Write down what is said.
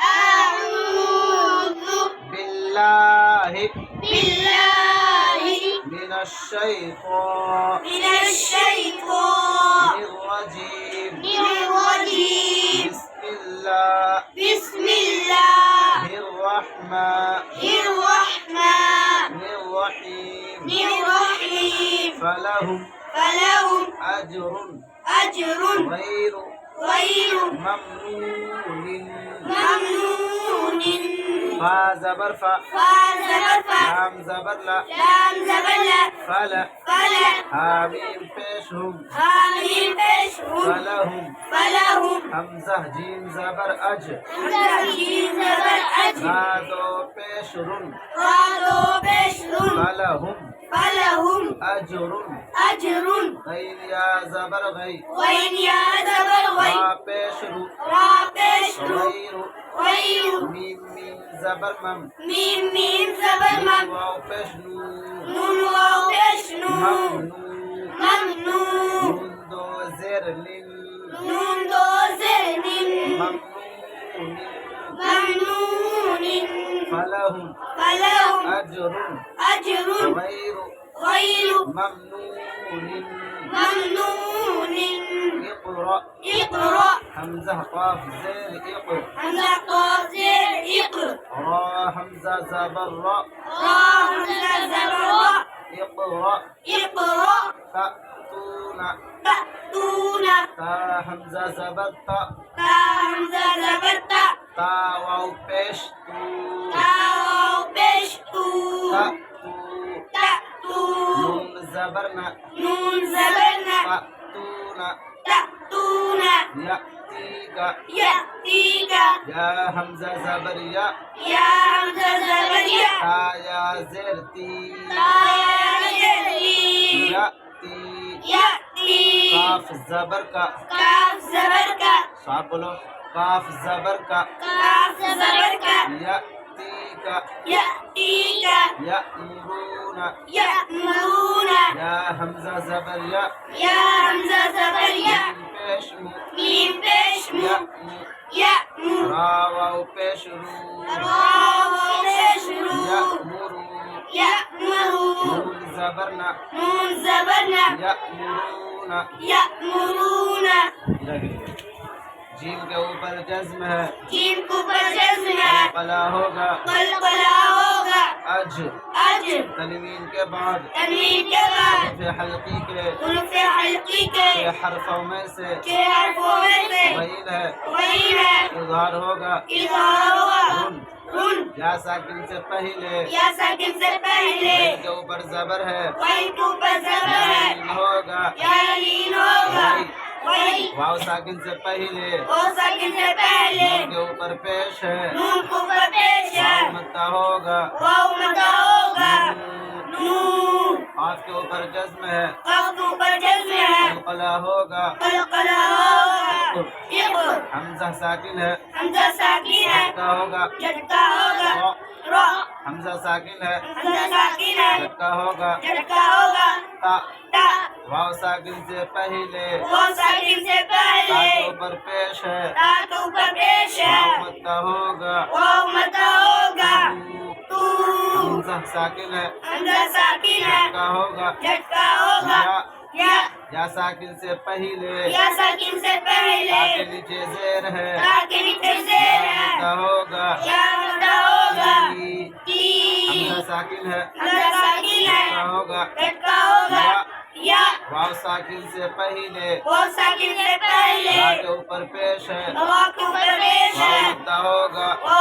أعوذ بالله بالله من الشيطان الرجيم الرجيم بسم بسم الله الله الرحمن الرحيم الرحيم فلهم أجر أجر غير غير ممنون ممنون فا زبر فا فازبر لام زبر لا لام زبر فلا فلا حامیم پیش ہم حامیم پیشهم فلهم فلهم حمزہ جیم زبر اج جیم زبر أجر رادو پیش رن رادو پیشهم فلهم فلهم أجر أجر غیر یا زبر غی وين يا زبر غي را پیش رو را پیشهم غیر غير میم زبر مم ميم زبر مم واو پیش نو نون واو پیشنون ممنون ممنون نون دو زیر لن نون دو زين ممنون ممنون فلهم فلهم أجر أجر غير غير ممنون ممنون اقرأ اقرأ حمزة قاف زير اقرأ همزة قاف زين اقرأ را حمزة زبر را را همزة زبر را اقرأ اقرأ تأتون تأتون تا حمزة زبر تا تا همزة زبر تا تا واو پیش تو تا واو پیشتو تأتو تأتو نون زبرنا نون زبرنا تأتون تأتون يأتيك يأتيك يا حمزة زبر يا يا همزة زبر يا تا يا زرتي تا يأتي يأتي يأتي قاف زبر کا كاف زبر کا صاحب بولو قاف زبر کا كاف زبر کا يأتيك يأتيك يأمرون يأمرون يا حمزة زبر يا يا همزة زبر يا پیشمو ميم پیشمو يأمر يأمر را واو پیشرو واو پیشرو يأمرو يأمرون نون زبرنا نون زبرنا يأمرون يأمرون جیم کے اوپر جزم ہے جیم کو پر جزم ہے قلا ہوگا قلقلہ ہوگا اج أجر تنوین کے بعد تنوین کے بعد حرف حلقی کے حروف حلقی کے کے حرفوں میں سے 6 حرفوں میں سے غین ہے وہی ہے اظہار ہوگا اظہار ہوگا رن رن یا ساکن سے پہلے یا ساکن سے پہلے غین کے اوپر زبر ہے وہی کے اوپر زبر ہے لین ہوگا یا لین ہوگا وہی واو ساکن سے پہلے او ساکن سے پہلے نون کے اوپر پیش ہے نون کے اوپر پیش ہے واو مدہ ہوگا واو مدہ ہوگا نون نون قاف کے اوپر جزم ہے قاف کے اوپر جزم ہے قلقلہ ہوگا قلقلہ ہوگا اقر حمزہ ساکن ہے حمزہ ساکن ہے جھٹکا ہوگا جھٹکا ہوگا را را حمزہ ساکن ہے حمزہ ساکن ہے جھٹکا ہوگا جھٹکا ہوگا تا تا واو ساکن سے پہلے وہ ساکن سے تا پہلے کے اوپر پیش ہے تا کے اوپر پیش ہے واو مدہ ہوگا واو مدہ ہوگا تو تو حمزہ ساکن ہے حمزہ ساکن ہے جھٹکا ہوگا جھٹکا ہوگا یا ساکن سے پہلے یا ساکن سے پہلے تا کے نیچے زیر ہے تا کے نیچے زیر ہے مدہ ہوگا یا مدہ ہوگا تی حمزہ ساکن ہے حمزہ ساکن ہے جھٹکا ہوگا جھٹکا ہوگا یا واو ساکن سے پہلے وہ ساکن سے پہلے تا کے اوپر پیش ہے واو کے اوپر پیش ہے واو مدہ ہوگا وہ